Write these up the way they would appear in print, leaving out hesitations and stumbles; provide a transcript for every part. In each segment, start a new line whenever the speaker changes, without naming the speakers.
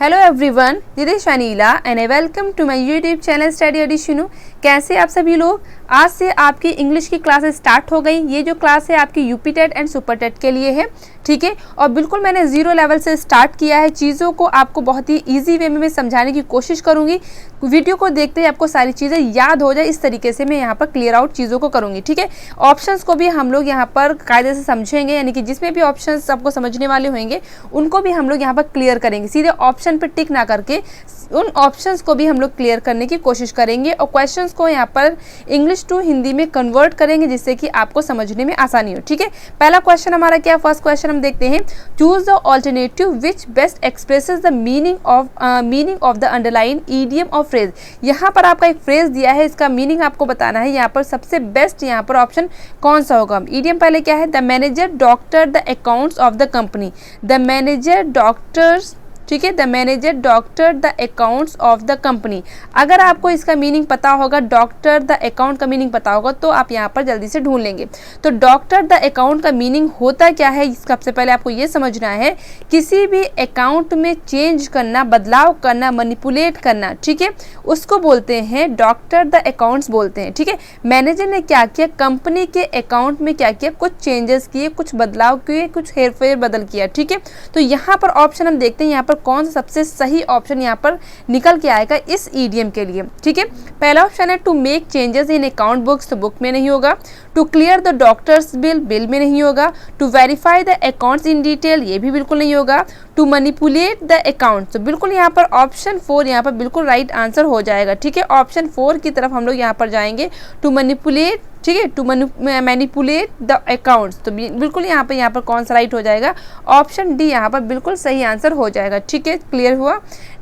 Hello everyone, this is Shanila and I welcome to my YouTube channel study edition. कैसे आप सभी लोग? आज से आपकी इंग्लिश की क्लासेस स्टार्ट हो गई। ये जो क्लास है आपकी UP TET and super TET के लिए है, ठीक है। और बिल्कुल मैंने ज़ीरो लेवल से स्टार्ट किया है। चीज़ों को आपको बहुत ही ईजी वे में मैं समझाने की कोशिश करूँगी। वीडियो को देखते ही आपको सारी चीज़ें याद हो जाए, इस तरीके से मैं यहाँ पर क्लियर आउट चीज़ों को करूँगी, ठीक है। ऑप्शंस को भी हम लोग यहाँ पर कायदे से समझेंगे, यानी कि जिसमें भी ऑप्शंस आपको समझने वाले होंगे उनको भी हम लोग यहाँ पर क्लियर करेंगे। सीधे ऑप्शन पर टिक ना करके उन ऑप्शंस को भी हम लोग क्लियर करने की कोशिश करेंगे और क्वेश्चंस को यहाँ पर इंग्लिश टू हिंदी में कन्वर्ट करेंगे, जिससे कि आपको समझने में आसानी हो, ठीक है। पहला क्वेश्चन हमारा क्या? फर्स्ट क्वेश्चन हम देखते हैं। Choose the alternative which best expresses the meaning of the underline idiom और फ्रेज। यहाँ पर आपका एक फ्रेज दिया है, इसका मीनिंग आपको बताना है। यहाँ पर सबसे बेस्ट यहाँ पर ऑप्शन कौन सा होगा? ईडियम पहले क्या है? The manager doctor the accounts of the company. The manager doctors, ठीक है, the manager doctor the accounts of the company. अगर आपको इसका मीनिंग पता होगा, डॉक्टर द अकाउंट का मीनिंग पता होगा, तो आप यहाँ पर जल्दी से ढूंढ लेंगे। तो डॉक्टर द अकाउंट का मीनिंग होता क्या है, सबसे पहले आपको ये समझना है। किसी भी अकाउंट में चेंज करना, बदलाव करना, मैनिपुलेट करना, ठीक है, उसको बोलते हैं डॉक्टर द अकाउंट्स बोलते हैं, ठीक है। मैनेजर ने क्या किया? कंपनी के अकाउंट में क्या किया? कुछ चेंजेस किए, कुछ बदलाव किए, कुछ हेरफेर बदल किया, ठीक है। तो यहाँ पर ऑप्शन हम देखते हैं, यहाँ पर कौन सा सबसे सही ऑप्शन यहाँ पर निकल के आएगा इस ईडियम के लिए, ठीक है। पहला ऑप्शन है to make changes in account books, तो बुक में नहीं होगा। To clear the doctor's bill, bill में नहीं होगा। To verify the accounts in detail, ये भी बिल्कुल नहीं होगा। टू मैनिपुलेट द अकाउंट, तो बिल्कुल यहाँ पर ऑप्शन 4 यहाँ पर बिल्कुल राइट आंसर हो जाएगा, ठीक है। ऑप्शन 4 की तरफ हम लोग यहाँ पर जाएंगे। टू मैनिपुलेट, ठीक है, टू मैनिपुलेट द अकाउंट्स, तो बिल्कुल यहाँ पर कौन सा राइट हो जाएगा? ऑप्शन डी यहाँ पर बिल्कुल सही आंसर हो जाएगा, ठीक है। क्लियर हुआ?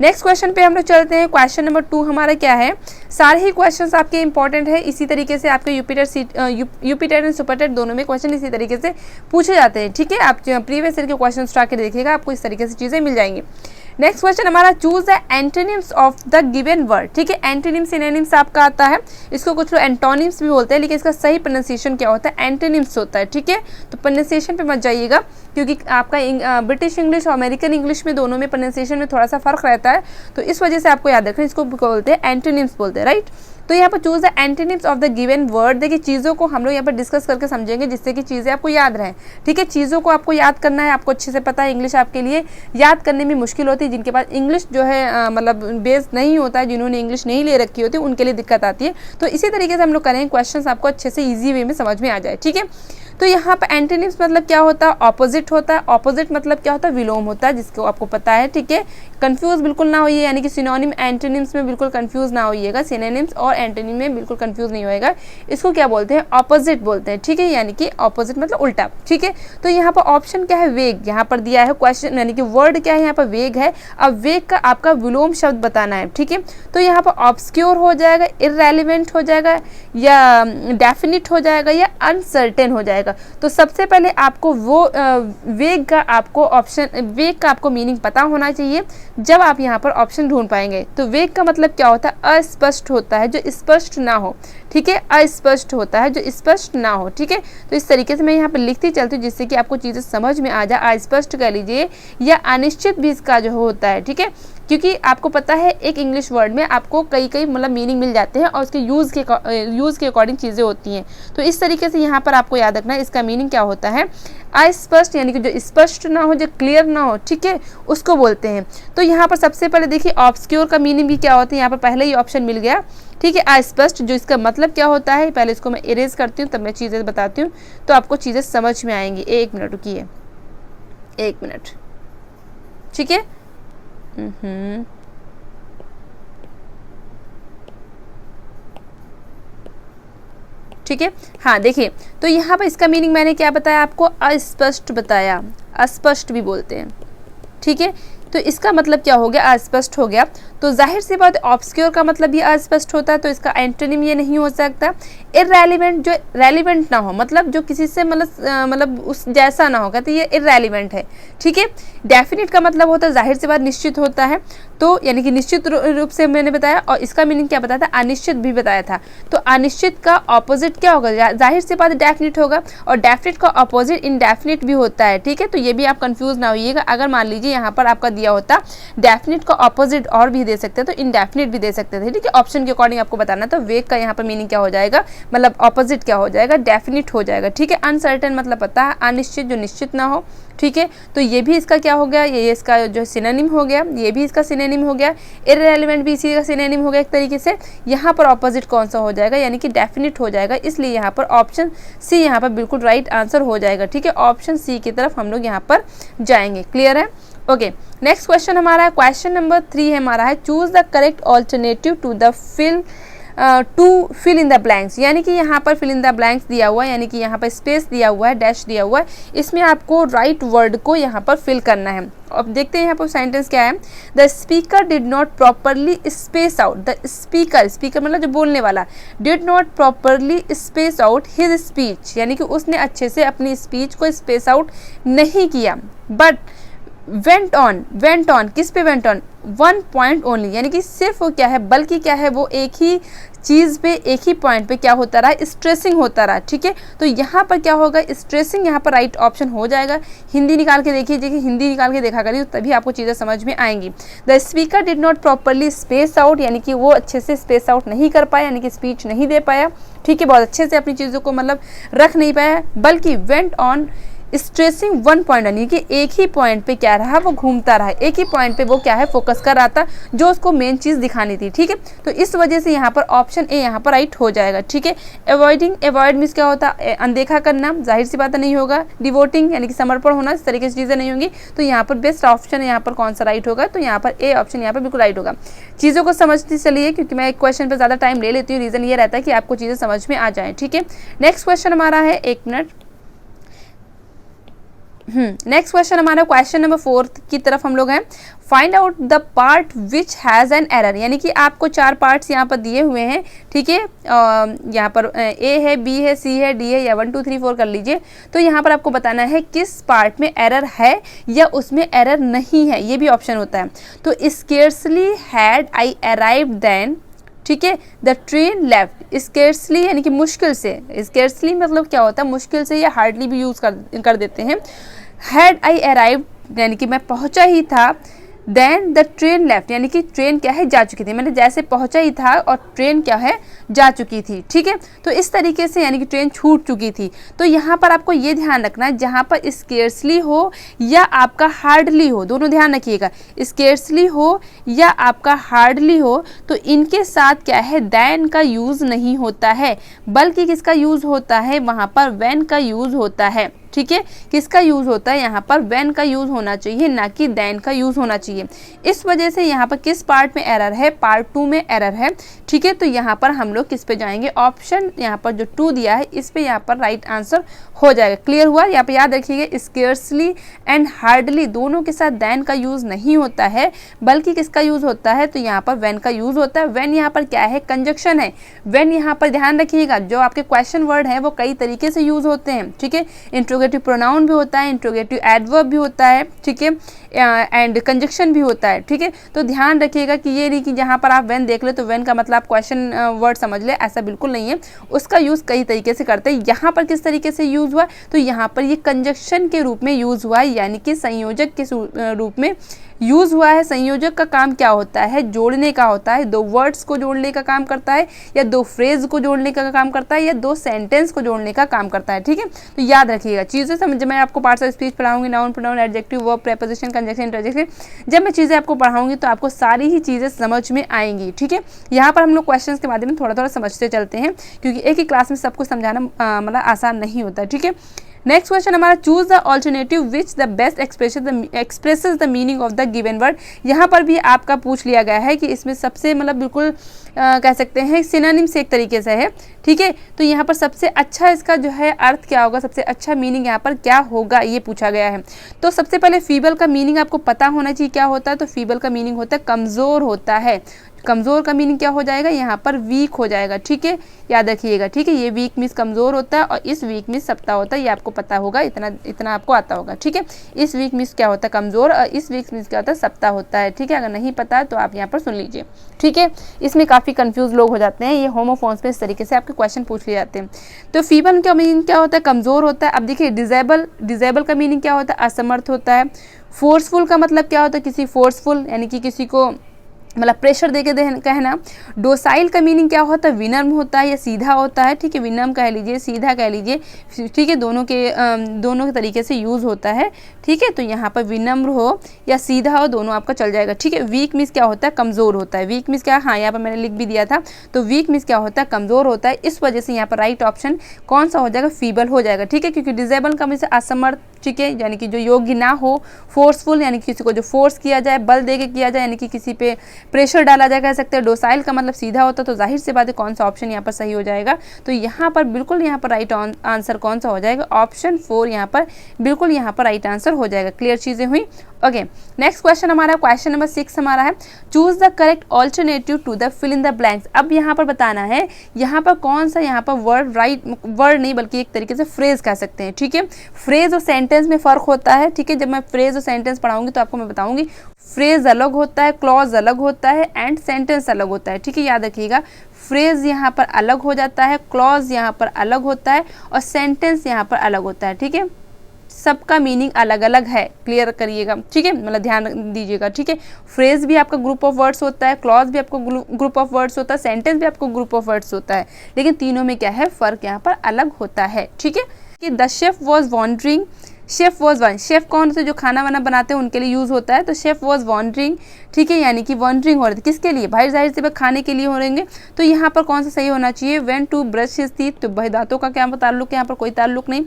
नेक्स्ट क्वेश्चन पे हम लोग चलते हैं। क्वेश्चन नंबर 2 हमारा क्या है? सारे ही क्वेश्चंस आपके इंपॉर्टेंट है। इसी तरीके से आपके UP TET and super TET दोनों में क्वेश्चन इसी तरीके से पूछे जाते हैं, ठीक है। आप प्रीवियस ईयर के क्वेश्चन उठा के देखिएगा, आपको इस तरीके से चीज़ें मिल जाएंगी। नेक्स्ट क्वेश्चन हमारा, choose the antonyms of the given word, ठीक है। एंटोनिम्स सिनोनिम्स आपका आता है, इसको कुछ लोग एंटोनिम्स भी बोलते हैं, लेकिन इसका सही प्रोनाउंसिएशन क्या होता है? एंटोनिम्स होता है, ठीक है। तो प्रोनाउंसिएशन पे मत जाइएगा, क्योंकि आपका ब्रिटिश इंग्लिश और अमेरिकन इंग्लिश में दोनों में प्रोनाउंसिएशन में थोड़ा सा फर्क रहता है, तो इस वजह से आपको याद रखना, इसको बोलते हैं एंटोनिम्स बोलते हैं, राइट। तो यहाँ पर choose the antonyms of the given word. देखिए चीज़ों को हम लोग यहाँ पर डिस्कस करके समझेंगे, जिससे कि चीज़ें आपको याद रहें, ठीक है। चीज़ों को आपको याद करना है, आपको अच्छे से पता है इंग्लिश आपके लिए याद करने में मुश्किल होती है। जिनके पास इंग्लिश जो है मतलब बेस नहीं होता है, जिन्होंने इंग्लिश नहीं ले रखी होती, उनके लिए दिक्कत आती है। तो इसी तरीके से हम लोग करेंगे, क्वेश्चन आपको अच्छे से ईजी वे में समझ में आ जाए, ठीक है। तो यहाँ पर एंटोनिम्स मतलब क्या होता है? ऑपोजिट होता है। ऑपोजिट मतलब क्या होता है? विलोम होता है, जिसको आपको पता है, ठीक है। कंफ्यूज बिल्कुल ना होइए, यानी कि सिनोनिम एंटोनिम्स में बिल्कुल कंफ्यूज ना होइएगा। सिनोनिम्स और एंटोनिम में बिल्कुल कंफ्यूज नहीं होएगा। इसको क्या बोलते हैं? ऑपोजिट बोलते हैं, ठीक है। यानी कि ऑपोजिट मतलब उल्टा, ठीक है। तो यहाँ पर ऑप्शन क्या है? वेग यहाँ पर दिया है क्वेश्चन, यानी कि वर्ड क्या है यहाँ पर? वेग है। अब वेग का आपका विलोम शब्द बताना है, ठीक है। तो यहाँ पर ऑब्सक्योर हो जाएगा, इररेलेवेंट हो जाएगा, या डेफिनिट हो जाएगा, या अनसर्टेन हो जाएगा। तो सबसे पहले आपको वो वेग का आपको ऑप्शन, वेग का आपको मीनिंग पता होना चाहिए, जब आप यहाँ पर ऑप्शन ढूंढ पाएंगे। तो वेग का मतलब क्या होता है? अस्पष्ट होता है, जो स्पष्ट ना हो, ठीक है। अस्पष्ट होता है, जो स्पष्ट ना हो, ठीक है। तो इस तरीके से मैं यहाँ पर लिखती चलती हूँ, जिससे कि आपको चीज़ें समझ में आ जाए। अस्पष्ट कह लीजिए, या अनिश्चित भी इसका जो होता है, ठीक है। क्योंकि आपको पता है एक इंग्लिश वर्ड में आपको कई मतलब मीनिंग मिल जाते हैं, और उसके यूज़ के अकॉर्डिंग चीज़ें होती हैं। तो इस तरीके से यहाँ पर आपको याद रखना है, इसका मीनिंग क्या होता है? अस्पष्ट, यानी कि जो स्पष्ट ना हो, जो क्लियर ना हो, ठीक है, उसको बोलते हैं। तो यहाँ पर सबसे पहले देखिए ऑब्सक्योर का मीनिंग भी क्या होता है। यहाँ पर पहले ही ऑप्शन मिल गया, ठीक है। अस्पष्ट, जो इसका मतलब क्या होता है, पहले इसको मैं इरेज करती हूँ, तब मैं चीज़ें बताती हूँ, तो आपको चीज़ें समझ में आएंगी। 1 मिनट रुकिए, 1 मिनट, ठीक है। ठीक है, हाँ देखिए, तो यहाँ पर इसका मीनिंग मैंने क्या बताया आपको? अस्पष्ट बताया, अस्पष्ट भी बोलते हैं, ठीक है। तो इसका मतलब क्या हो गया? अस्पष्ट हो गया। तो जाहिर सी बात, ऑब्सक्योर का मतलब भी अस्पष्ट होता है, तो इसका एंटोनिम ये नहीं हो सकता। इररेलेवेंट, जो रेलिवेंट ना हो, मतलब जो किसी से मतलब उस जैसा ना होगा, तो ये इररेलेवेंट है, ठीक है। डेफिनिट का मतलब होता है, जाहिर सी बात, निश्चित होता है, तो यानी कि निश्चित रूप से मैंने बताया। और इसका मीनिंग क्या बताया था? अनिश्चित भी बताया था। तो अनिश्चित का ऑपोजिट क्या होगा? जाहिर सी बात डेफिनिट होगा, और डेफिनिट का ऑपोजिट इनडेफिनिट भी होता है, ठीक है। तो ये भी आप कंफ्यूज ना होइएगा। अगर मान लीजिए यहाँ पर आपका दिया होता, डेफिनेट का ऑपोजिट और भी दे सकते थे, तो इनडेफिनेट भी दे सकते थे, ठीक है। ऑप्शन के अकॉर्डिंग आपको बताना, तो वेग का यहाँ पर मीनिंग क्या हो जाएगा, मतलब ऑपोजिट क्या हो जाएगा, डेफिनेट हो जाएगा, ठीक है। अनसर्टेन मतलब पता है अनिश्चित, जो निश्चित ना हो, ठीक है। तो ये भी इसका क्या हो गया, ये इसका जो सिनोनिम हो गया, ये भी इसका सिनोनिम हो गया, इररिलेवेंट भी इसी का सिनोनिम हो गया एक तरीके से। यहाँ पर ऑपोजिट कौन सा हो जाएगा, यानी कि डेफिनेट हो जाएगा, इसलिए यहाँ पर ऑप्शन सी यहाँ पर बिल्कुल राइट आंसर हो जाएगा, ठीक है। ऑप्शन सी की तरफ हम लोग यहाँ पर जाएंगे, क्लियर है। ओके, नेक्स्ट क्वेश्चन हमारा है, क्वेश्चन नंबर 3 है हमारा है, choose the correct alternative to fill in the blanks, यानी कि यहाँ पर फिल इन द ब्लैंक्स दिया हुआ है, यानी कि यहाँ पर स्पेस दिया हुआ है, डैश दिया हुआ है, इसमें आपको राइट वर्ड को यहाँ पर फिल करना है। अब देखते हैं यहाँ पर सेंटेंस क्या है, the speaker did not properly space out, the speaker, speaker मतलब जो बोलने वाला, did not properly space out his speech, यानी कि उसने अच्छे से अपनी स्पीच को स्पेस आउट नहीं किया, बट वेंट ऑन किस पे went on, one point only, यानी कि सिर्फ वो क्या है, बल्कि क्या है, वो एक ही चीज़ पे, एक ही पॉइंट पे क्या होता रहा, स्ट्रेसिंग होता रहा, ठीक है। तो यहाँ पर क्या होगा, स्ट्रेसिंग यहाँ पर राइट ऑप्शन हो जाएगा। हिंदी निकाल के देखिए, हिंदी निकाल के देखा करिए, तभी आपको चीज़ें समझ में आएंगी। The speaker did not properly space out, यानी कि वो अच्छे से स्पेस आउट नहीं कर पाया, यानी कि स्पीच नहीं दे पाया, ठीक है, बहुत अच्छे से अपनी चीज़ों को मतलब रख नहीं पाया, बल्कि went on stressing one point, यानी कि एक ही पॉइंट पे क्या रहा, वो घूमता रहा, एक ही पॉइंट पे वो क्या है, फोकस कर रहा था, जो उसको मेन चीज़ दिखानी थी, ठीक है। तो इस वजह से यहाँ पर ऑप्शन ए यहाँ पर राइट हो जाएगा, ठीक है। अवॉइडिंग, अवॉइड मीन्स क्या होता है, अनदेखा करना, जाहिर सी बात नहीं होगा। डिवोटिंग यानी कि समर्पण होना, इस तरीके से चीज़ें नहीं होंगी। तो यहाँ पर बेस्ट ऑप्शन यहाँ पर कौन सा राइट होगा, तो यहाँ पर ए ऑप्शन यहाँ पर बिल्कुल राइट होगा। चीज़ों को समझते चलिए, क्योंकि मैं एक क्वेश्चन पर ज़्यादा टाइम ले लेती हूँ, रीज़न ये रहता है कि आपको चीज़ें समझ में आ जाए, ठीक है। नेक्स्ट क्वेश्चन हमारा है, एक मिनट, नेक्स्ट क्वेश्चन हमारा क्वेश्चन नंबर 4 की तरफ हम लोग हैं। Find out the part which has an error, यानी कि आपको 4 पार्ट्स यहाँ पर दिए हुए हैं, ठीक है। यहाँ पर ए है, बी है, सी है, डी है, या 1 2 3 4 कर लीजिए। तो यहाँ पर आपको बताना है किस पार्ट में एरर है या उसमें एरर नहीं है, ये भी ऑप्शन होता है। तो scarcely had I arrived then, ठीक है, द ट्रेन लेफ्ट, स्केर्सली यानी कि मुश्किल से, स्केर्सली मतलब क्या होता है, मुश्किल से, या हार्डली भी यूज़ कर देते हैं। हैड आई अराइव्ड यानी कि मैं पहुंचा ही था, देन द ट्रेन लेफ्ट यानी कि ट्रेन क्या है, जा चुकी थी, मैंने जैसे पहुंचा ही था और ट्रेन क्या है, जा चुकी थी, ठीक है। तो इस तरीके से यानी कि ट्रेन छूट चुकी थी। तो यहाँ पर आपको ये ध्यान रखना है, जहाँ पर स्केर्सली हो या आपका हार्डली हो, दोनों ध्यान रखिएगा, स्केर्सली हो या आपका हार्डली हो, तो इनके साथ क्या है, देन का यूज़ नहीं होता है, बल्कि किसका यूज़ होता है, वहाँ पर व्हेन का यूज़ होता है, ठीक है। किसका यूज़ होता है, यहाँ पर व्हेन का यूज़ होना चाहिए, ना कि देन का यूज़ होना चाहिए। इस वजह से यहाँ पर किस पार्ट में एरर है, पार्ट 2 में एरर है, ठीक है। तो यहाँ पर हम लोग किस पे जाएंगे, ऑप्शन यहाँ पर जो 2 दिया है, इस पे यहाँ पर राइट आंसर हो जाएगा। क्लियर हुआ, यहाँ पे याद रखिएगा, स्केर्सली एंड हार्डली दोनों के साथ देन का यूज़ नहीं होता है, बल्कि किसका यूज़ होता है, तो यहाँ पर व्हेन का यूज़ होता है। व्हेन यहाँ पर क्या है, कंजक्शन है। व्हेन यहाँ पर ध्यान रखिएगा, जो आपके क्वेश्चन वर्ड है वो कई तरीके से यूज़ होते हैं, ठीक है। इंट्रोगेटिव प्रोनाउन भी होता है, इंट्रोगेटिव एडवर्ब भी होता है, ठीक है, एंड कंजक्शन भी होता है, ठीक है। तो ध्यान रखिएगा कि ये नहीं कि जहाँ पर आप व्हेन देख ले तो व्हेन का मतलब आप क्वेश्चन वर्ड समझ ले, ऐसा बिल्कुल नहीं है। उसका यूज़ कई तरीके से करते हैं। यहाँ पर किस तरीके से यूज़ हुआ, तो यहाँ पर ये कंजक्शन के रूप में यूज़ हुआ है, यानी कि संयोजक के रूप में यूज़ हुआ है। संयोजक का काम क्या होता है, जोड़ने का होता है, 2 वर्ड्स को जोड़ने का काम करता है, या 2 फ्रेज को जोड़ने का काम करता है, या 2 सेंटेंस को जोड़ने का काम करता है, ठीक है। तो याद रखिएगा चीज़ें समझ, मैं आपको पार्ट्स ऑफ स्पीच पढ़ाऊंगी, noun, pronoun, adjective, verb, preposition, conjunction, interjection, जब मैं चीज़ें आपको पढ़ाऊंगी तो आपको सारी ही चीज़ें समझ में आएंगी, ठीक है। यहाँ पर हम लोग क्वेश्चन के माध्यम में थोड़ा थोड़ा समझते चलते हैं, क्योंकि एक ही क्लास में सब कुछ समझाना मतलब आसान नहीं होता, ठीक है। नेक्स्ट क्वेश्चन हमारा, choose the alternative which the best expresses the meaning of the given word. यहाँ पर भी आपका पूछ लिया गया है कि इसमें सबसे मतलब बिल्कुल कह सकते हैं सिनोनिम से एक तरीके से है, ठीक है। तो यहाँ पर सबसे अच्छा इसका जो है अर्थ क्या होगा, सबसे अच्छा मीनिंग यहाँ पर क्या होगा, ये पूछा गया है। तो सबसे पहले फीबल का मीनिंग आपको पता होना चाहिए क्या होता है। तो फीबल का मीनिंग होता है कमज़ोर होता है, कमज़ोर का मीनिंग क्या हो जाएगा, यहाँ पर वीक हो जाएगा। ठीक है, याद रखिएगा। ठीक है, ये वीक मीन्स कमज़ोर होता है और इस वीक मीन्स सप्ताह होता है, ये आपको पता होगा, इतना आपको आता होगा। ठीक है, इस वीक मीन्स क्या होता है, कमज़ोर, और इस वीक मीन्स क्या होता है, सप्ताह होता है। ठीक है, अगर नहीं पता है तो आप यहाँ पर सुन लीजिए। ठीक है, इसमें काफ़ी कंफ्यूज लोग हो जाते हैं, ये होमोफोन्स में इस तरीके से आपके क्वेश्चन पूछ लिए जाते हैं। तो फीबल का मीनिंग क्या होता है, कमज़ोर होता है। अब देखिए डिजेबल का मीनिंग क्या होता है, असमर्थ होता है। फोर्सफुल का मतलब क्या होता है, किसी फोर्सफुल यानी कि किसी को मतलब प्रेशर दे के कहना। डोसाइल का मीनिंग क्या होता है, विनम्र होता है या सीधा होता है। ठीक है, विनम्र कह लीजिए, सीधा कह लीजिए। ठीक है, दोनों के तरीके से यूज़ होता है। ठीक है, तो यहाँ पर विनम्र हो या सीधा हो, दोनों आपका चल जाएगा। ठीक है, वीक मीन्स क्या होता है, कमज़ोर होता है। वीक मीन्स क्या, हाँ यहाँ पर मैंने लिख भी दिया था। तो वीक मीन्स क्या होता है, कमज़ोर होता है। इस वजह से यहाँ पर राइट ऑप्शन कौन सा हो जाएगा, फीबल हो जाएगा। ठीक है, क्योंकि डिजेबल का मीन्स असमर्थ। ठीक है, यानी कि जो योग्य ना हो। फोर्सफुल यानी कि किसी को जो फोर्स किया जाए, बल दे के किया जाए, यानी कि किसी पे प्रेशर डाला जाए, कह सकते हैं। डोसाइल का मतलब सीधा होता है। तो जाहिर सी बात है कौन सा ऑप्शन यहाँ पर सही हो जाएगा, तो यहाँ पर बिल्कुल यहाँ पर राइट आंसर कौन सा हो जाएगा, ऑप्शन 4 यहाँ पर बिल्कुल यहाँ पर राइट आंसर हो जाएगा। क्लियर चीज़ें हुई। ओके, नेक्स्ट क्वेश्चन हमारा क्वेश्चन नंबर 6 हमारा है, choose the correct alternative to the fill in the blanks. अब यहाँ पर बताना है यहाँ पर कौन सा यहाँ पर वर्ड नहीं बल्कि एक तरीके से फ्रेज कह सकते हैं। ठीक है, फ्रेज और सेंटेंस में फ़र्क होता है। ठीक है, जब मैं फ्रेज और सेंटेंस पढ़ाऊंगी तो आपको मैं बताऊंगी। फ्रेज अलग होता है, क्लॉज अलग होता है एंड सेंटेंस अलग होता है। ठीक है, याद रखिएगा, फ्रेज यहाँ पर अलग हो जाता है, क्लॉज यहाँ पर अलग होता है और सेंटेंस यहाँ पर अलग होता है। ठीक है, सबका मीनिंग अलग अलग है, क्लियर करिएगा। ठीक है, मतलब ध्यान दीजिएगा। ठीक है, फ्रेज भी आपका ग्रुप ऑफ वर्ड्स होता है, क्लॉज भी आपको ग्रुप ऑफ वर्ड्स होता है, सेंटेंस भी आपको ग्रुप ऑफ वर्ड्स होता है, लेकिन तीनों में क्या है, फ़र्क यहाँ पर अलग होता है। ठीक है, कि the chef was wondering, chef was one, chef कौन से जो खाना वाना बनाते हैं उनके लिए यूज़ होता है। तो शेफ वॉज वॉन्डरिंग। ठीक है, यानी कि वॉन्डरिंग हो रहे थे, किसके लिए, भाई जाहिर से खाने के लिए हो रहेंगे। तो यहाँ पर कौन सा सही होना चाहिए, when to brush his teeth. तो भाई दांतों का क्या ताल्लुक है, यहाँ पर कोई ताल्लुक नहीं।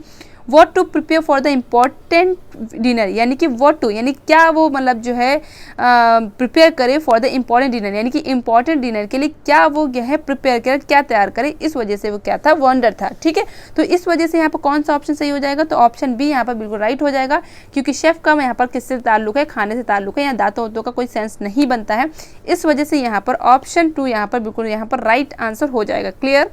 What to prepare for the important dinner, यानी कि वॉट टू यानी क्या वो मतलब जो है प्रिपेयर करे फॉर द इम्पॉर्टेंट डिनर, यानी कि इम्पॉर्टेंट डिनर के लिए क्या वो क्या है प्रिपेयर करे, क्या तैयार करे, इस वजह से वो क्या था, वॉन्डर था। ठीक है, तो इस वजह से यहाँ पर कौन सा ऑप्शन सही हो जाएगा, तो ऑप्शन बी यहाँ पर बिल्कुल राइट हो जाएगा, क्योंकि शेफ का यहाँ पर किससे ताल्लुक है, खाने से ताल्लुक है, यहाँ दांतों वातों का कोई सेंस नहीं बनता है। इस वजह से यहाँ पर ऑप्शन 2 यहाँ पर बिल्कुल यहाँ पर राइट आंसर हो जाएगा। क्लियर।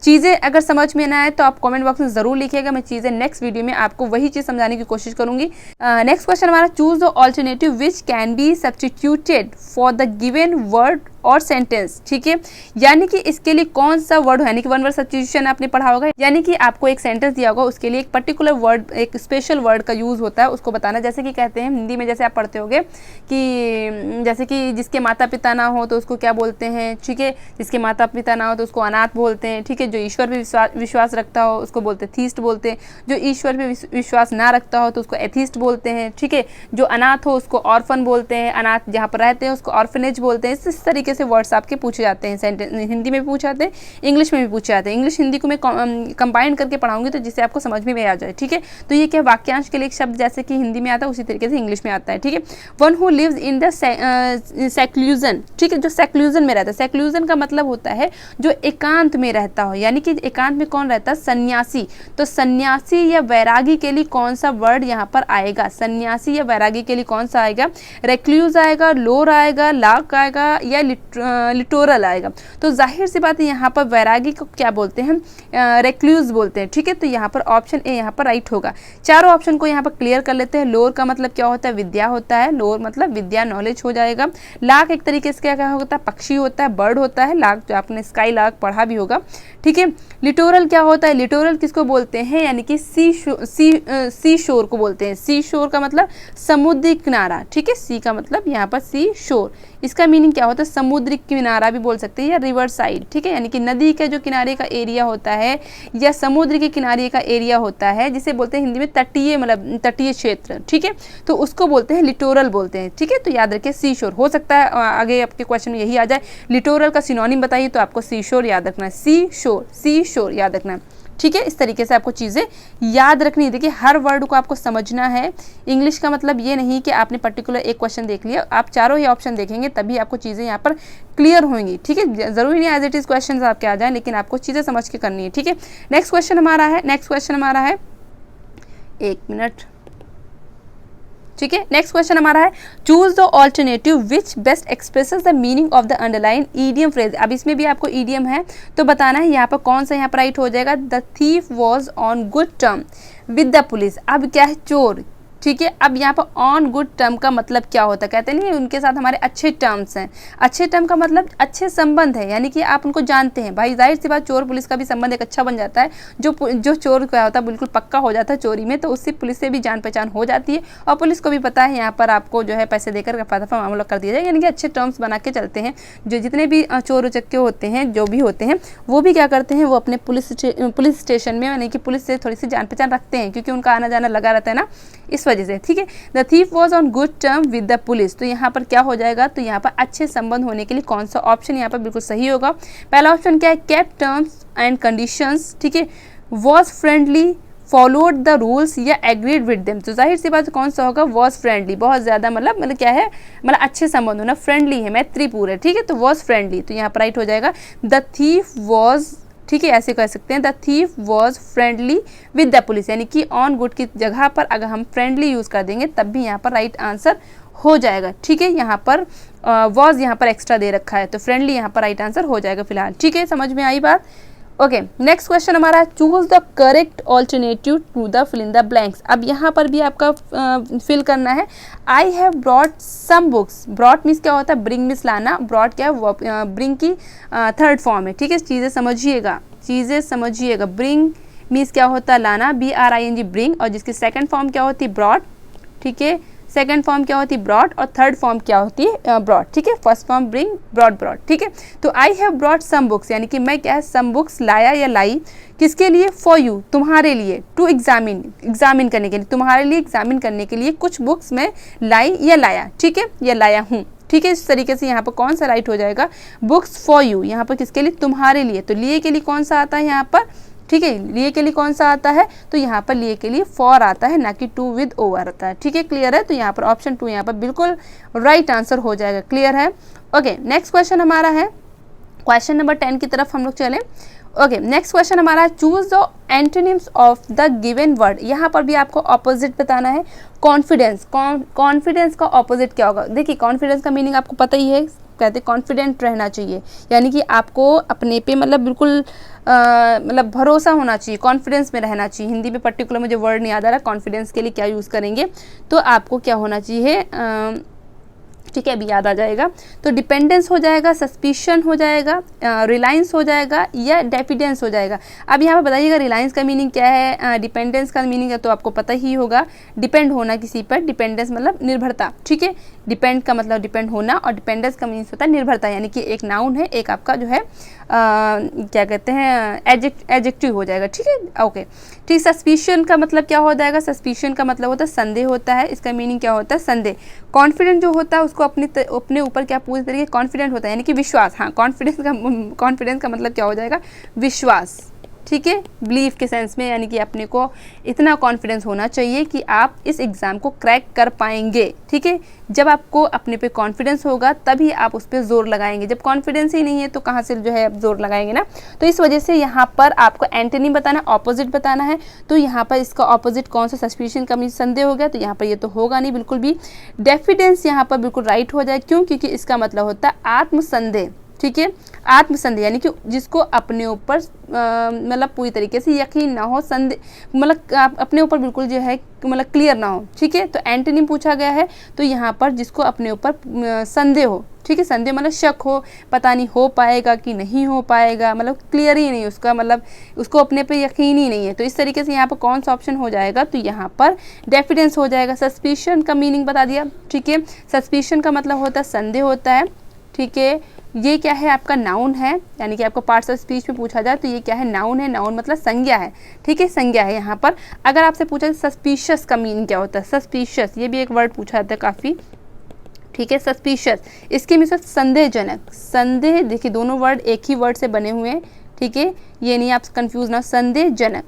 चीज़ें अगर समझ में ना आए तो आप कमेंट बॉक्स में ज़रूर लिखिएगा, मैं चीज़ें नेक्स्ट वीडियो में आपको वही चीज़ समझाने की कोशिश करूंगी। नेक्स्ट क्वेश्चन हमारा, choose the alternative which can be substituted for the given word और सेंटेंस। ठीक है, यानी कि इसके लिए कौन सा वर्ड हो, यानी कि वन वर्ड सब्स्टिट्यूशन आपने पढ़ा होगा, यानी कि आपको एक सेंटेंस दिया होगा, उसके लिए एक पर्टिकुलर वर्ड, एक स्पेशल वर्ड का यूज़ होता है, उसको बताना। जैसे कि कहते हैं हिंदी में, जैसे आप पढ़ते होगे कि जैसे कि जिसके माता पिता ना हो तो उसको क्या बोलते हैं। ठीक है, जिसके माता पिता ना हो तो उसको अनाथ बोलते हैं। ठीक है, जो ईश्वर पे विश्वास रखता हो उसको बोलते थीस्ट बोलते हैं, जो ईश्वर पे विश्वास ना रखता हो तो उसको एथीस्ट बोलते हैं। ठीक है, जो अनाथ हो उसको ऑर्फन बोलते हैं, अनाथ जहाँ पर रहते हैं उसको ऑर्फनेज बोलते हैं। इस तरीके से वर्ड्स आपके पूछे जाते हैं, सेंटेंस हिंदी में भी पूछे जाते हैं, इंग्लिश में भी पूछे जाते हैं। इंग्लिश हिंदी को मैं कंबाइन करके पढ़ाऊंगी तो जिससे आपको समझ में आ जाए। ठीक है, तो ये क्या वाक्यांश के लिए एक शब्द जैसे कि हिंदी में आता है उसी तरीके से इंग्लिश में आता है। ठीक है, one who lives in the seclusion. ठीक है, जो सेक्लूजन में रहता है, सेक्लूजन का मतलब होता है जो एकांत में रहता हो, यानी कि एकांत में कौन रहता है, सन्यासी। तो सन्यासी या वैरागी के लिए कौन सा वर्ड यहाँ पर आएगा, सन्यासी या वैरागी के लिए कौन सा आएगा, रेक्लूज आएगा, लोर आएगा, लाक आएगा या लिटोरल आएगा। तो जाहिर सी बात है यहाँ पर वैरागी को क्या बोलते हैं, रेक्लूज बोलते हैं। ठीक है, तो यहाँ पर ऑप्शन ए यहाँ पर राइट होगा। चारों ऑप्शन को यहाँ पर क्लियर कर लेते हैं। लोर का मतलब क्या होता है, विद्या होता है, लोर मतलब विद्या, नॉलेज हो जाएगा। लाक एक तरीके से क्या होता है, पक्षी होता है, बर्ड होता है, लाक जो आपने स्काई लाक पढ़ा भी होगा। ठीक है, लिटोरल क्या होता है, लिटोरल किसको बोलते हैं, यानी कि सी शोर को बोलते हैं। सी शोर का मतलब समुद्री किनारा। ठीक है, सी का मतलब यहाँ पर सी शोर, इसका मीनिंग क्या होता है, समुद्री किनारा भी बोल सकते हैं या रिवर साइड। ठीक है, यानी कि नदी का जो किनारे का एरिया होता है या समुद्र के किनारे का एरिया होता है, जिसे बोलते हैं हिंदी में तटीय, मतलब तटीय क्षेत्र। ठीक है, तो उसको बोलते हैं लिटोरल बोलते हैं। ठीक है, तो याद रखिए सी शोर। हो सकता है आगे आपके क्वेश्चन में यही आ जाए, लिटोरल का सिनोनिम बताइए, तो आपको सी शोर याद रखना है, सी शोर याद रखना है। ठीक है, इस तरीके से आपको चीज़ें याद रखनी है। देखिए हर वर्ड को आपको समझना है। इंग्लिश का मतलब ये नहीं कि आपने पर्टिकुलर एक क्वेश्चन देख लिया, आप चारों ही ऑप्शन देखेंगे तभी आपको चीज़ें यहाँ पर क्लियर होंगी। ठीक है, ज़रूरी नहीं एज इट इज़ क्वेश्चन आपके आ जाए, लेकिन आपको चीज़ें समझ के करनी है। ठीक है, नेक्स्ट क्वेश्चन हमारा है, एक मिनट, ठीक है। नेक्स्ट क्वेश्चन हमारा है choose the alternative which best expresses the meaning of the underline idiom phrase. अब इसमें भी आपको ईडियम है तो बताना है यहाँ पर कौन सा यहाँ पर राइट हो जाएगा। The thief was on good term with the police. अब क्या है, चोर, ठीक है। अब यहाँ पर ऑन गुड टर्म का मतलब क्या होता है, कहते नहीं उनके साथ हमारे अच्छे टर्म्स हैं। अच्छे टर्म का मतलब अच्छे संबंध है, यानी कि आप उनको जानते हैं। भाई जाहिर सी बात चोर पुलिस का भी संबंध एक अच्छा बन जाता है। जो चोर क्या होता है बिल्कुल पक्का हो जाता है चोरी में, तो उससे पुलिस से भी जान पहचान हो जाती है और पुलिस को भी पता है यहाँ पर आपको जो है पैसे देकर रफा दफा मामला कर दिया जाए, यानी कि अच्छे टर्म्स बना के चलते हैं। जो जितने भी चोर उचक्के होते हैं, जो भी होते हैं, वो भी क्या करते हैं, वो अपने पुलिस स्टेशन में यानी कि पुलिस से थोड़ी सी जान पहचान रखते हैं, क्योंकि उनका आना जाना लगा रहता है ना, इस वजह से, ठीक है। The thief was on good term with the police, तो यहाँ पर क्या हो जाएगा, तो यहाँ पर अच्छे संबंध होने के लिए कौन सा ऑप्शन यहाँ पर बिल्कुल सही होगा। पहला ऑप्शन क्या है, केप्ट टर्म्स एंड कंडीशंस, ठीक है। Was friendly, followed the rules या एग्रीड विद देम, तो जाहिर सी बात कौन सा होगा, वॉज फ्रेंडली, बहुत ज़्यादा मतलब क्या है, मतलब अच्छे संबंध होना, फ्रेंडली है, मैत्रीपूर्ण है, ठीक है, तो वॉज फ्रेंडली, तो यहाँ पर राइट हो जाएगा द थीफ वॉज, ठीक है, ऐसे कह सकते हैं the thief was friendly with the police, यानी कि ऑन गुड की जगह पर अगर हम फ्रेंडली यूज़ कर देंगे तब भी यहाँ पर राइट आंसर हो जाएगा, ठीक है। यहाँ पर वॉज यहाँ पर एक्स्ट्रा दे रखा है तो फ्रेंडली यहाँ पर राइट आंसर हो जाएगा फिलहाल, ठीक है, समझ में आई बात। ओके, नेक्स्ट क्वेश्चन हमारा choose the correct alternative to the fill in the blanks. अब यहाँ पर भी आपका फिल करना है। I have brought some books, brought means क्या होता है, ब्रिंग मीन्स लाना, ब्रॉट क्या है, ब्रिंग की थर्ड फॉर्म है, ठीक है, चीज़ें समझिएगा। ब्रिंग मीन्स क्या होता है, लाना, BRING ब्रिंग, और जिसकी सेकंड फॉर्म क्या होती है, ब्रॉट, ठीक है, सेकंड फॉर्म क्या होती है, ब्रॉट, और थर्ड फॉर्म क्या होती है, ब्रॉट, ठीक है। फर्स्ट फॉर्म ब्रिंग, ब्रॉट, ठीक है। तो I have brought some books, यानी कि मैं क्या है, सम बुक्स लाया या लाई, किसके लिए, फॉर यू, तुम्हारे लिए, टू एग्जामिन करने के लिए, तुम्हारे लिए एग्जामिन करने के लिए कुछ बुक्स में लाई या लाया, ठीक है, या लाया हूँ, ठीक है। इस तरीके से यहाँ पर कौन सा राइट हो जाएगा, बुक्स फॉर यू, यहाँ पर किसके लिए, तुम्हारे लिए, तो लिए के लिए कौन सा आता है यहाँ पर, ठीक है, लिए के लिए कौन सा आता है, तो यहाँ पर लिए के लिए फॉर आता है, ना कि टू विद ओवर आता है, ठीक है, क्लियर है। तो यहाँ पर ऑप्शन 2 यहाँ पर बिल्कुल राइट आंसर हो जाएगा, क्लियर है। ओके, नेक्स्ट क्वेश्चन हमारा है क्वेश्चन नंबर 10 की तरफ हम लोग चलें। ओके, नेक्स्ट क्वेश्चन हमारा है choose the antonyms of the given word. यहाँ पर भी आपको ऑपोजिट बताना है। कॉन्फिडेंस, कॉन्फिडेंस का ऑपोजिट क्या होगा, देखिए कॉन्फिडेंस का मीनिंग आपको पता ही है, कहते कॉन्फिडेंट रहना चाहिए, यानी कि आपको अपने पे मतलब बिल्कुल मतलब भरोसा होना चाहिए, कॉन्फिडेंस में रहना चाहिए। हिंदी में पर्टिकुलर मुझे वर्ड नहीं याद आ रहा कॉन्फिडेंस के लिए क्या यूज़ करेंगे, तो आपको क्या होना चाहिए, ठीक है, अभी याद आ जाएगा। तो डिपेंडेंस हो जाएगा, सस्पिशन हो जाएगा, रिलायंस हो जाएगा, या डेफिडेंस हो जाएगा। अब यहाँ पर बताइएगा रिलायंस का मीनिंग क्या है, डिपेंडेंस का मीनिंग है तो आपको पता ही होगा, डिपेंड होना किसी पर, डिपेंडेंस मतलब निर्भरता, ठीक है। डिपेंड का मतलब डिपेंड होना, और डिपेंडेंस का मीनिंग होता है निर्भरता, यानी कि एक नाउन है, एक आपका जो है क्या कहते हैं, एडजेक्टिव हो जाएगा, ठीक है। ओके, ठीक। सस्पिशन का मतलब क्या हो जाएगा, सस्पिशन का मतलब होता है संदेह होता है, इसका मीनिंग क्या होता है, संदेह। कॉन्फिडेंट जो होता है उसको अपने ऊपर क्या पूरी तरीके कॉन्फिडेंट होता है, यानी कि विश्वास, हाँ, कॉन्फिडेंस का मतलब क्या हो जाएगा, विश्वास, ठीक है, बिलीफ के सेंस में, यानी कि अपने को इतना कॉन्फिडेंस होना चाहिए कि आप इस एग्ज़ाम को क्रैक कर पाएंगे, ठीक है। जब आपको अपने पे कॉन्फिडेंस होगा तभी आप उस पर जोर लगाएंगे, जब कॉन्फिडेंस ही नहीं है तो कहाँ से जो है आप जोर लगाएंगे ना। तो इस वजह से यहाँ पर आपको एंटोनिम बताना, ऑपोजिट बताना है। तो यहाँ पर इसका ऑपोजिट कौन सा, सस्पिशन का मीन्स संदेह हो गया, तो यहाँ पर ये तो होगा नहीं बिल्कुल भी। डेफिडेंस यहाँ पर बिल्कुल राइट हो जाए, क्यों, क्योंकि इसका मतलब होता है आत्मसंदेह, ठीक है, आत्मसंदेह, यानी कि जिसको अपने ऊपर मतलब पूरी तरीके से यकीन ना हो, संदेह मतलब अपने ऊपर बिल्कुल जो है मतलब क्लियर ना हो, ठीक है। तो एंटोनिम पूछा गया है, तो यहाँ पर जिसको अपने ऊपर संदेह हो, ठीक है, संदेह मतलब शक हो, पता नहीं हो पाएगा कि नहीं हो पाएगा, मतलब क्लियर ही नहीं उसका, मतलब उसको अपने पे यकीन ही नहीं है। तो इस तरीके से यहाँ पर कौन सा ऑप्शन हो जाएगा, तो यहाँ पर डेफिडेंस हो जाएगा। सस्पिशन का मीनिंग बता दिया, ठीक है, सस्पिशन का मतलब होता है संदेह होता है, ठीक है। ये क्या है, आपका नाउन है, यानी कि आपको पार्ट्स ऑफ स्पीच में पूछा जाए तो ये क्या है, नाउन है, नाउन मतलब संज्ञा है, ठीक है, संज्ञा है। यहाँ पर अगर आपसे पूछा जाए सस्पिशियस का मीनिंग क्या होता है, सस्पिशियस, ये भी एक वर्ड पूछा जाता है काफ़ी, ठीक है, सस्पिशियस, इसके मीनिंग संदेहजनक, संदेह, देखिए दोनों वर्ड एक ही वर्ड से बने हुए हैं, ठीक है, ये नहीं आप कंफ्यूज ना, संदेहजनक,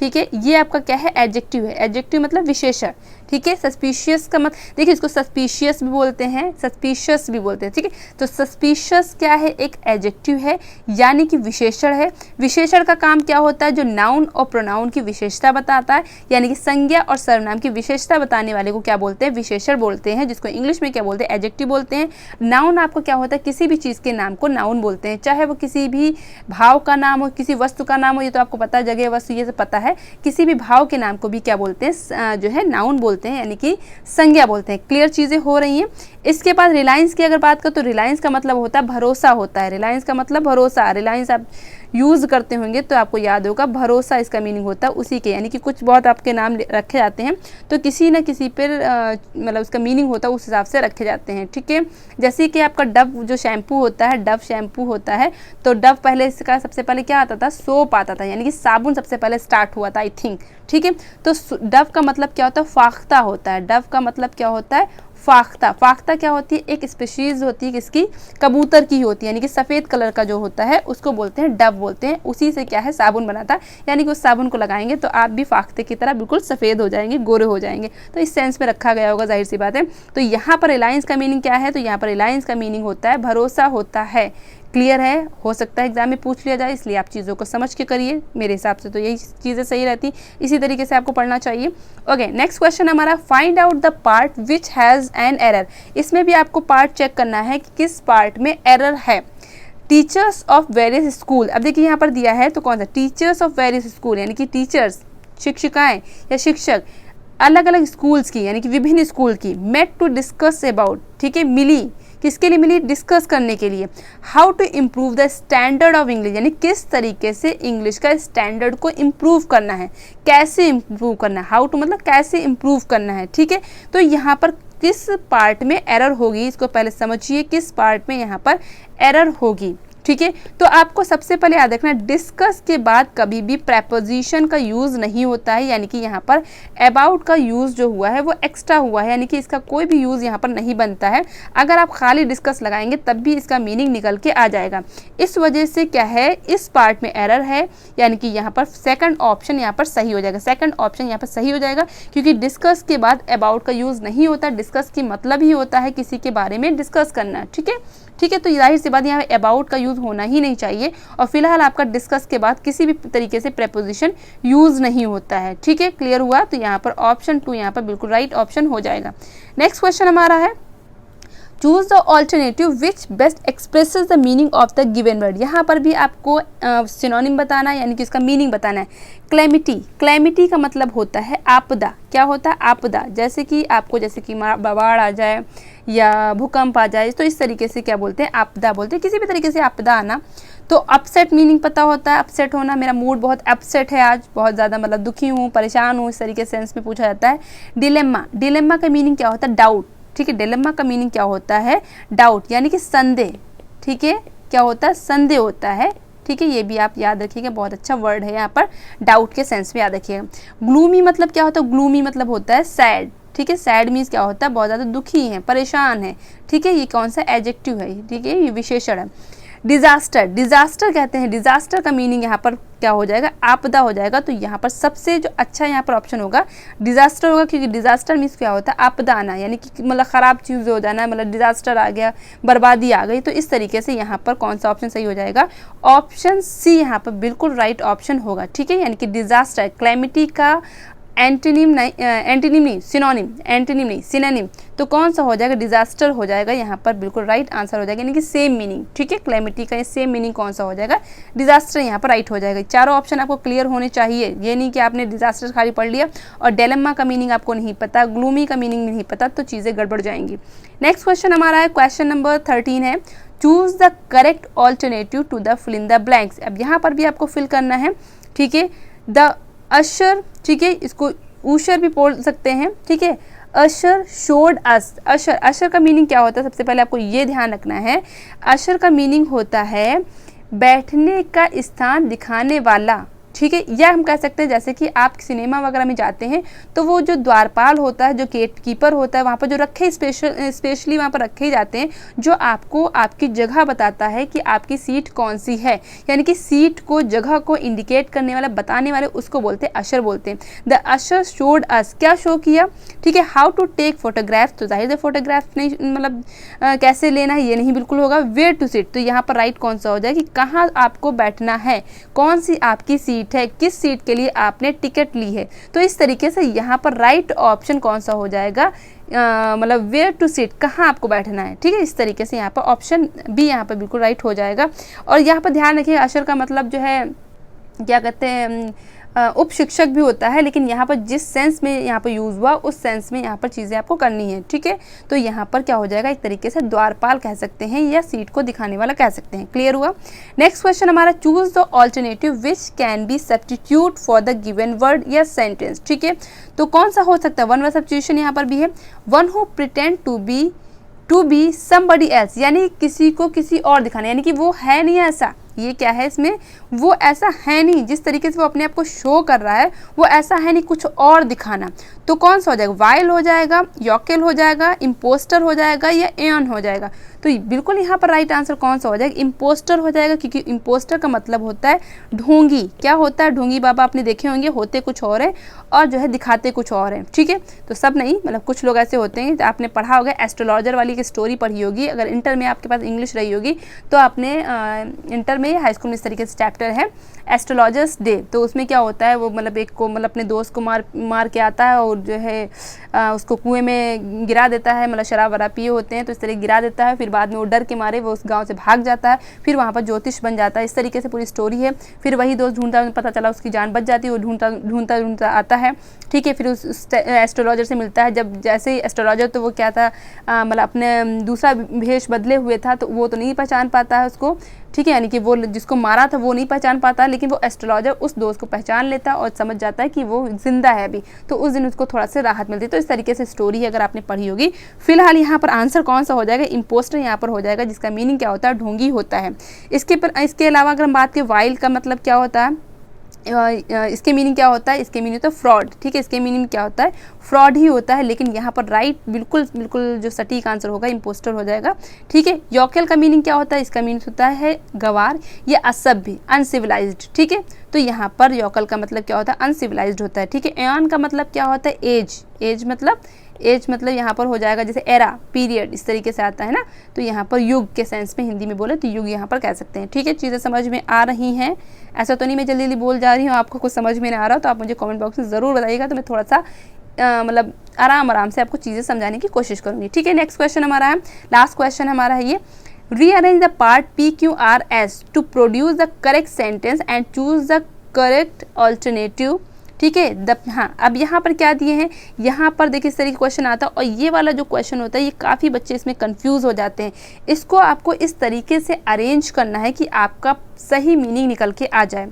ठीक है, ये आपका क्या है, एडजेक्टिव है। एडजेक्टिव मतलब विशेषण, ठीक है। सस्पिशियस का मतलब देखिए, इसको सस्पिशियस भी बोलते हैं, सस्पिशियस भी बोलते हैं, ठीक है। तो सस्पिशियस क्या है, एक एडजेक्टिव है, यानी कि विशेषण है। विशेषण का काम क्या होता है, जो नाउन और प्रोनाउन की विशेषता बताता है, यानी कि संज्ञा और सर्वनाम की विशेषता बताने वाले को क्या बोलते हैं, विशेषण बोलते हैं, जिसको इंग्लिश में क्या बोलते हैं, एडजेक्टिव बोलते हैं। नाउन आपको क्या होता है, किसी भी चीज़ के नाम को नाउन बोलते हैं, चाहे वो किसी भी भाव का नाम हो, किसी वस्तु का नाम हो, ये तो आपको पता है, जगह वस्तु ये सब पता है। किसी भी भाव के नाम को भी क्या बोलते हैं, जो है नाउन बोलते हैं, यानी कि संज्ञा बोलते हैं। क्लियर चीज़ें हो रही हैं। इसके बाद रिलायंस की अगर बात करें तो रिलायंस का मतलब होता है भरोसा होता है। रिलायंस का मतलब भरोसा। रिलायंस आप यूज़ करते होंगे तो आपको याद होगा, भरोसा इसका मीनिंग होता है उसी के, यानी कि कुछ बहुत आपके नाम रखे जाते हैं तो किसी न किसी पर मतलब उसका मीनिंग होता है, उस हिसाब से रखे जाते हैं, ठीक है। जैसे कि आपका डव जो शैम्पू होता है, डव शैम्पू होता है, तो डव पहले इसका सबसे पहले क्या आता था, सोप आता था, यानी कि साबुन सबसे पहले स्टार्ट हुआ था, आई थिंक, ठीक है। तो डव का मतलब क्या होता है, फाख्ता होता है। डव का मतलब क्या होता है, फाख्ता। फाख्ता क्या होती है, एक स्पीशीज होती है, किसकी, कबूतर की होती है, यानी कि सफ़ेद कलर का जो होता है उसको बोलते हैं डव बोलते हैं। उसी से क्या है, साबुन बनाता है, यानी कि उस साबुन को लगाएंगे तो आप भी फाख्ते की तरह बिल्कुल सफ़ेद हो जाएंगे, गोरे हो जाएंगे। तो इस सेंस में रखा गया होगा, जाहिर सी बात है। तो यहाँ पर रिलायंस का मीनिंग क्या है, तो यहाँ पर रिलायंस का मीनिंग होता है भरोसा होता है। क्लियर है, हो सकता है एग्जाम में पूछ लिया जाए, इसलिए आप चीज़ों को समझ के करिए। मेरे हिसाब से तो यही चीज़ें सही रहती, इसी तरीके से आपको पढ़ना चाहिए। ओके, नेक्स्ट क्वेश्चन हमारा, find out the part which has an error. इसमें भी आपको पार्ट चेक करना है कि किस पार्ट में एरर है। टीचर्स ऑफ वेरियस स्कूल, अब देखिए यहाँ पर दिया है तो कौन सा, टीचर्स ऑफ वेरियस स्कूल, यानी कि टीचर्स शिक्षिकाएँ या शिक्षक अलग अलग स्कूल्स की, यानी कि विभिन्न स्कूल की, मेट टू डिस्कस अबाउट, ठीक है, मिली, किसके लिए मिली, डिस्कस करने के लिए, how to improve the standard of English, यानी किस तरीके से इंग्लिश का स्टैंडर्ड को इम्प्रूव करना है, कैसे इम्प्रूव करना है, हाउ टू मतलब कैसे इम्प्रूव करना है, ठीक है। तो यहाँ पर किस पार्ट में एरर होगी, इसको पहले समझिए, किस पार्ट में यहाँ पर एरर होगी, ठीक है। तो आपको सबसे पहले याद रखना, डिस्कस के बाद कभी भी प्रेपोजिशन का यूज़ नहीं होता है, यानी कि यहाँ पर अबाउट का यूज़ जो हुआ है वो एक्स्ट्रा हुआ है, यानी कि इसका कोई भी यूज़ यहाँ पर नहीं बनता है। अगर आप खाली डिस्कस लगाएंगे तब भी इसका मीनिंग निकल के आ जाएगा। इस वजह से क्या है, इस पार्ट में एरर है, यानी कि यहाँ पर सेकंड ऑप्शन यहाँ पर सही हो जाएगा। सेकंड ऑप्शन यहाँ पर सही हो जाएगा, क्योंकि डिस्कस के बाद अबाउट का यूज़ नहीं होता। डिस्कस की मतलब ही होता है किसी के बारे में डिस्कस करना, ठीक है, ठीक है। तो जाहिर सी बात यहाँ अबाउट का यूज़ होना ही नहीं चाहिए, और फिलहाल आपका डिस्कस के बाद किसी भी तरीके से प्रेपोजिशन यूज़ नहीं होता है, ठीक है। क्लियर हुआ, तो यहाँ पर ऑप्शन 2 यहाँ पर बिल्कुल राइट ऑप्शन हो जाएगा। नेक्स्ट क्वेश्चन हमारा है, choose the alternative which best expresses the meaning of the given word. यहाँ पर भी आपको सिनोनिम बताना है, यानी कि इसका मीनिंग बताना है। क्लैमिटी, क्लैमिटी का मतलब होता है आपदा। क्या होता है, आपदा। जैसे कि आपको, जैसे कि बाढ़ आ जाए या भूकंप आ जाए, तो इस तरीके से क्या बोलते हैं, आपदा बोलते हैं। किसी भी तरीके से आपदा आना। तो अपसेट मीनिंग पता होता है, अपसेट होना, मेरा मूड बहुत अपसेट है आज, बहुत ज़्यादा मतलब दुखी हूँ, परेशान हूँ, इस तरीके सेंस में पूछा जाता है। डिलेम्मा, डिलेम्मा का मीनिंग क्या होता है, डाउट, ठीक है। डिलेम्मा का मीनिंग क्या होता है, डाउट, यानी कि संदेह, ठीक है। क्या होता है, संदेह होता है, ठीक है। ये भी आप याद रखिएगा, बहुत अच्छा वर्ड है यहाँ पर, डाउट के सेंस में याद रखिएगा। ग्लूमी मतलब क्या होता है, ग्लूमी मतलब होता है सैड, ठीक है। सैड मीन्स क्या होता है, बहुत ज़्यादा दुखी है, परेशान है, ठीक है। ये कौन सा एडजेक्टिव है, ठीक है, ये विशेषण है। डिज़ास्टर, डिज़ास्टर कहते हैं, डिज़ास्टर का मीनिंग यहाँ पर क्या हो जाएगा, आपदा हो जाएगा। तो यहाँ पर सबसे जो अच्छा यहाँ पर ऑप्शन होगा डिज़ास्टर होगा, क्योंकि डिज़ास्टर मीन्स क्या होता है, आपदा आना, यानी कि मतलब ख़राब चीज़ हो जाना, मतलब डिज़ास्टर आ गया, बर्बादी आ गई। तो इस तरीके से यहाँ पर कौन सा ऑप्शन सही हो जाएगा, ऑप्शन सी यहाँ पर बिल्कुल राइट ऑप्शन होगा, ठीक है। यानी कि डिज़ास्टर, क्लैमिटी का एंटीनिम नहीं, एंटीनिम नहीं, सिनोनिम, एंटीनिम नहीं, सिनोनिम। तो कौन सा हो जाएगा, डिज़ास्टर हो जाएगा, यहाँ पर बिल्कुल राइट आंसर हो जाएगा, यानी कि सेम मीनिंग, ठीक है। क्लैमिटी का सेम मीनिंग कौन सा हो जाएगा, डिज़ास्टर, यहाँ पर राइट हो जाएगा। चारों ऑप्शन आपको क्लियर होने चाहिए, ये नहीं कि आपने डिज़ास्टर खाली पढ़ लिया और डिलेम्मा का मीनिंग आपको नहीं पता, ग्लूमी का मीनिंग नहीं पता, तो चीज़ें गड़बड़ जाएंगी। नेक्स्ट क्वेश्चन हमारा है, क्वेश्चन नंबर 13 है, choose the correct alternative to the fill in the blanks. अब यहाँ पर भी आपको फिल करना है, ठीक है। द अशर, ठीक है, इसको ऊशर भी बोल सकते हैं, ठीक है। अशर शोड अस, अशर, अशर का मीनिंग क्या होता है, सबसे पहले आपको ये ध्यान रखना है, अशर का मीनिंग होता है बैठने का स्थान दिखाने वाला, ठीक है। या हम कह सकते हैं जैसे कि आप सिनेमा वगैरह में जाते हैं तो वो जो द्वारपाल होता है, जो गेट कीपर होता है, वहाँ पर जो रखे स्पेशली वहाँ पर रखे जाते हैं, जो आपको आपकी जगह बताता है कि आपकी सीट कौन सी है, यानी कि सीट को, जगह को इंडिकेट करने वाला, बताने वाले, उसको बोलते हैं अशर बोलते हैं। द अशर शोड अस, क्या शो किया, ठीक है, हाउ टू टेक फोटोग्राफ। तो जाहिर है फोटोग्राफ नहीं, मतलब कैसे लेना है ये नहीं बिल्कुल होगा। वेयर टू सिट, तो यहाँ पर राइट कौन सा हो जाए कि कहाँ आपको बैठना है, कौन सी आपकी सीट है, किस सीट के लिए आपने टिकट ली है। तो इस तरीके से यहाँ पर राइट ऑप्शन कौन सा हो जाएगा, मतलब वेयर टू सिट, कहाँ आपको बैठना है, ठीक है। इस तरीके से यहाँ पर ऑप्शन बी यहाँ पर बिल्कुल राइट हो जाएगा। और यहाँ पर ध्यान रखिए अशर का मतलब जो है क्या कहते हैं, उप शिक्षक भी होता है, लेकिन यहाँ पर जिस सेंस में यहाँ पर यूज़ हुआ उस सेंस में यहाँ पर चीज़ें आपको करनी है, ठीक है। तो यहाँ पर क्या हो जाएगा, एक तरीके से द्वारपाल कह सकते हैं या सीट को दिखाने वाला कह सकते हैं। क्लियर हुआ। नेक्स्ट क्वेश्चन हमारा, choose the alternative which can be substitute for the given word या सेंटेंस, ठीक है। तो कौन सा हो सकता है, वन वर्ड सब्स्टिट्यूशन यहाँ पर भी है। One who pretend to be somebody else, यानी किसी को किसी और दिखाना, यानी कि वो है नहीं ऐसा, ये क्या है इसमें, वो ऐसा है नहीं, जिस तरीके से वो अपने आप को शो कर रहा है वो ऐसा है नहीं, कुछ और दिखाना। तो कौन सा हो जाएगा, वाइल हो जाएगा, यॉकेल हो जाएगा, इम्पोस्टर हो जाएगा या एन हो जाएगा। तो बिल्कुल यहाँ पर राइट आंसर कौन सा हो जाएगा, इम्पोस्टर हो जाएगा, क्योंकि इम्पोस्टर का मतलब होता है ढोंगी। क्या होता है, ढोंगी बाबा आपने देखे होंगे, होते कुछ और है और जो है दिखाते कुछ और है, ठीक है। तो सब नहीं, मतलब कुछ लोग ऐसे होते हैं। तो आपने पढ़ा होगा, एस्ट्रोलॉजर वाली की स्टोरी पढ़ी होगी, अगर इंटर में आपके पास इंग्लिश रही होगी तो आपने इंटर में, हाई स्कूल में इस तरीके से चैप्टर है एस्ट्रोलॉजर्स डे। तो उसमें क्या होता है, वो मतलब एक को, मतलब अपने दोस्त को मार के आता है और जो है उसको कुएं में गिरा देता है, मतलब शराब वराब पिए होते हैं तो इस तरह गिरा देता है। फिर बाद में वो डर के मारे वो उस गांव से भाग जाता है, फिर वहाँ पर ज्योतिष बन जाता है। इस तरीके से पूरी स्टोरी है। फिर वही दोस्त ढूंढता, पता चला उसकी जान बच जाती है, वो ढूंढता आता है, ठीक है। फिर उस एस्ट्रोलॉजर से मिलता है। जब जैसे ही एस्ट्रोलॉजर, तो वो क्या था, मतलब अपने दूसरा भेष बदले हुए था, तो वो तो नहीं पहचान पाता है उसको, ठीक है, यानी कि वो जिसको मारा था वो नहीं पहचान पाता, लेकिन वो एस्ट्रोलॉजर उस दोस्त को पहचान लेता है और समझ जाता है कि वो जिंदा है अभी। तो उस दिन उसको थोड़ा सा राहत मिलती है। तो इस तरीके से स्टोरी है, अगर आपने पढ़ी होगी। फिलहाल यहाँ पर आंसर कौन सा हो जाएगा, इम्पोस्टर यहाँ पर हो जाएगा, जिसका मीनिंग क्या होता है, ढोंगी होता है। इसके अलावा अगर हम बात करें वाइल्ड का मतलब क्या होता है, इसके मीनिंग क्या होता है, इसके मीनिंग होता है फ्रॉड, ठीक है। इसके मीनिंग क्या होता है, फ्रॉड ही होता है। लेकिन यहाँ पर राइट बिल्कुल जो सटीक आंसर होगा इम्पोस्टर हो जाएगा, ठीक है। यॉकेल का मीनिंग क्या होता है, इसका मीनिंग होता है गवार या असभ्य, अनसिविलाइज्ड, ठीक है। तो यहाँ पर यॉकेल का मतलब क्या होता है, अनसिविलाइज्ड होता है, ठीक है। एन का मतलब क्या होता है, एज मतलब यहाँ पर हो जाएगा जैसे एरा, पीरियड, इस तरीके से आता है ना। तो यहाँ पर युग के सेंस में हिंदी में बोले तो युग यहाँ पर कह सकते हैं, ठीक है। चीज़ें समझ में आ रही हैं, ऐसा तो नहीं मैं जल्दी बोल जा रही हूँ, आपको कुछ समझ में नहीं आ रहा तो आप मुझे कमेंट बॉक्स में ज़रूर बताइएगा, तो मैं थोड़ा सा मतलब आराम से आपको चीज़ें समझाने की कोशिश करूँगी, ठीक है। नेक्स्ट क्वेश्चन हमारा है, लास्ट क्वेश्चन हमारा है ये, rearrange the part PQRS to produce the correct sentence and choose the correct alternative, ठीक है। हाँ, अब यहाँ पर क्या दिए हैं, यहाँ पर देखिए इस तरीके क्वेश्चन आता है। और ये वाला जो क्वेश्चन होता है, ये काफ़ी बच्चे इसमें कंफ्यूज हो जाते हैं। इसको आपको इस तरीके से अरेंज करना है कि आपका सही मीनिंग निकल के आ जाए।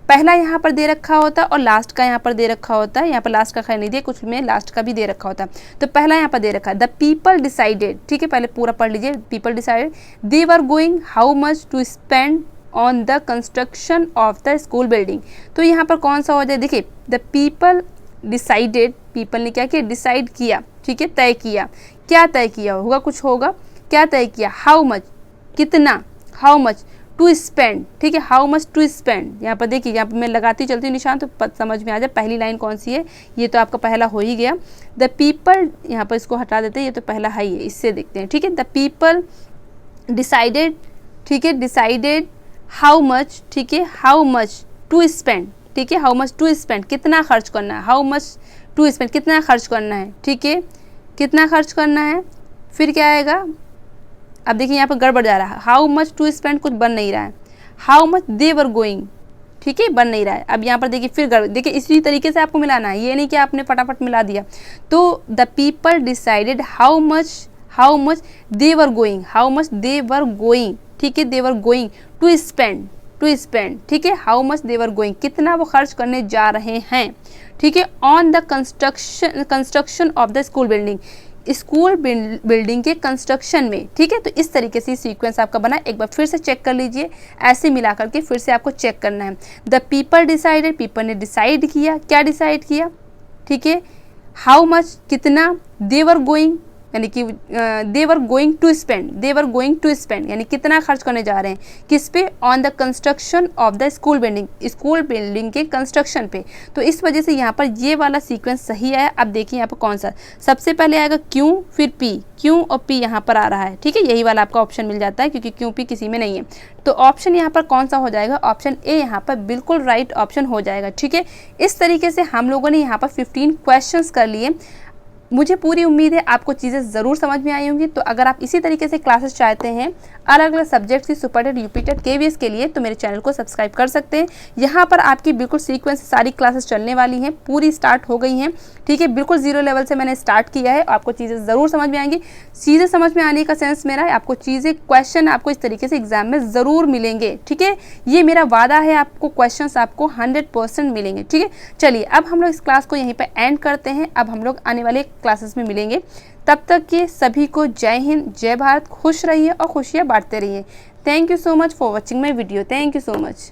पहला यहाँ पर दे रखा होता है और लास्ट का यहाँ पर दे रखा होता है। यहाँ पर लास्ट का खैर नहीं दिया, कुछ में लास्ट का भी दे रखा होता है। तो पहला यहाँ पर दे रखा है, द पीपल डिसाइडेड, ठीक है, पहले पूरा पढ़ लीजिए। People decided they were going how much to spend on the construction of the school building. तो यहाँ पर कौन सा हो जाए, देखिए द पीपल डिसाइडेड, पीपल ने क्या किया, डिसाइड किया, ठीक है, तय किया। क्या तय किया होगा, कुछ होगा, क्या तय किया, हाउ मच, कितना, हाउ मच टू स्पेंड, ठीक है, हाउ मच टू स्पेंड। यहाँ पर देखिए, यहाँ पर मैं लगाती चलती हूँ निशान तो समझ में आ जाए पहली लाइन कौन सी है। ये तो आपका पहला हो ही गया, द पीपल, यहाँ पर इसको हटा देते हैं, ये तो पहला है ही है, इससे देखते हैं, ठीक है। द पीपल डिसाइडेड, ठीक है, डिसाइडेड हाउ मच, ठीक है, हाउ मच टू स्पेंड, ठीक है, हाउ मच टू स्पेंड, कितना खर्च करना है, हाउ मच टू स्पेंड, कितना खर्च करना है, ठीक है, कितना खर्च करना है। फिर क्या आएगा, अब देखिए यहाँ पर गड़बड़ जा रहा है, हाउ मच टू स्पेंड कुछ बन नहीं रहा है, how much they were going, ठीक है, बन नहीं रहा है। अब यहाँ पर देखिए फिर गड़बड़, देखिए इसी तरीके से आपको मिलाना है, ये नहीं कि आपने फटाफट मिला दिया। तो the people decided how much they were going, how much they were going, ठीक है, दे वर गोइंग टू स्पेंड, ठीक है, how much they were going, कितना वो खर्च करने जा रहे हैं, ठीक है, on the construction of the school building, school building के कंस्ट्रक्शन में। ठीक है, तो इस तरीके से सीक्वेंस आपका बना। एक बार फिर से चेक कर लीजिए, ऐसे मिला करके फिर से आपको चेक करना है। द पीपल डिसाइडेड, पीपल ने डिसाइड किया, क्या डिसाइड किया? ठीक है, हाउ मच, कितना, दे वर गोइंग यानी कि they were going to spend, they were going to spend यानी कितना खर्च करने जा रहे हैं, किस पे? On the construction of the school building, school building के कंस्ट्रक्शन पे। तो इस वजह से यहाँ पर ये वाला सीक्वेंस सही आया। अब देखिए यहाँ पर कौन सा, सबसे पहले आएगा क्यों, फिर पी, क्यों और पी यहाँ पर आ रहा है। ठीक है, यही वाला आपका ऑप्शन मिल जाता है क्योंकि क्यों पी किसी में नहीं है। तो ऑप्शन यहाँ पर कौन सा हो जाएगा? ऑप्शन ए यहाँ पर बिल्कुल राइट ऑप्शन हो जाएगा। ठीक है, इस तरीके से हम लोगों ने यहाँ पर 15 क्वेश्चंस कर लिए। मुझे पूरी उम्मीद है आपको चीज़ें ज़रूर समझ में आई होंगी। तो अगर आप इसी तरीके से क्लासेस चाहते हैं अलग अलग सब्जेक्ट्स की, super TET, UP TET, KVS के लिए, तो मेरे चैनल को सब्सक्राइब कर सकते हैं। यहाँ पर आपकी बिल्कुल सीक्वेंस सारी क्लासेस चलने वाली हैं, पूरी स्टार्ट हो गई हैं। ठीक है, बिल्कुल जीरो लेवल से मैंने स्टार्ट किया है। आपको चीज़ें ज़रूर समझ में आएंगी। चीज़ें समझ में आने का सेंस मेरा है, आपको चीज़ें, क्वेश्चन आपको इस तरीके से एग्जाम में ज़रूर मिलेंगे। ठीक है, ये मेरा वादा है, आपको क्वेश्चन आपको 100% मिलेंगे। ठीक है, चलिए अब हम लोग इस क्लास को यहीं पर एंड करते हैं। अब हम लोग आने वाले क्लासेस में मिलेंगे। तब तक के सभी को जय हिंद, जय भारत, खुश रहिए और खुशियाँ बांटते रहिए। Thank you so much for watching my video. Thank you so much.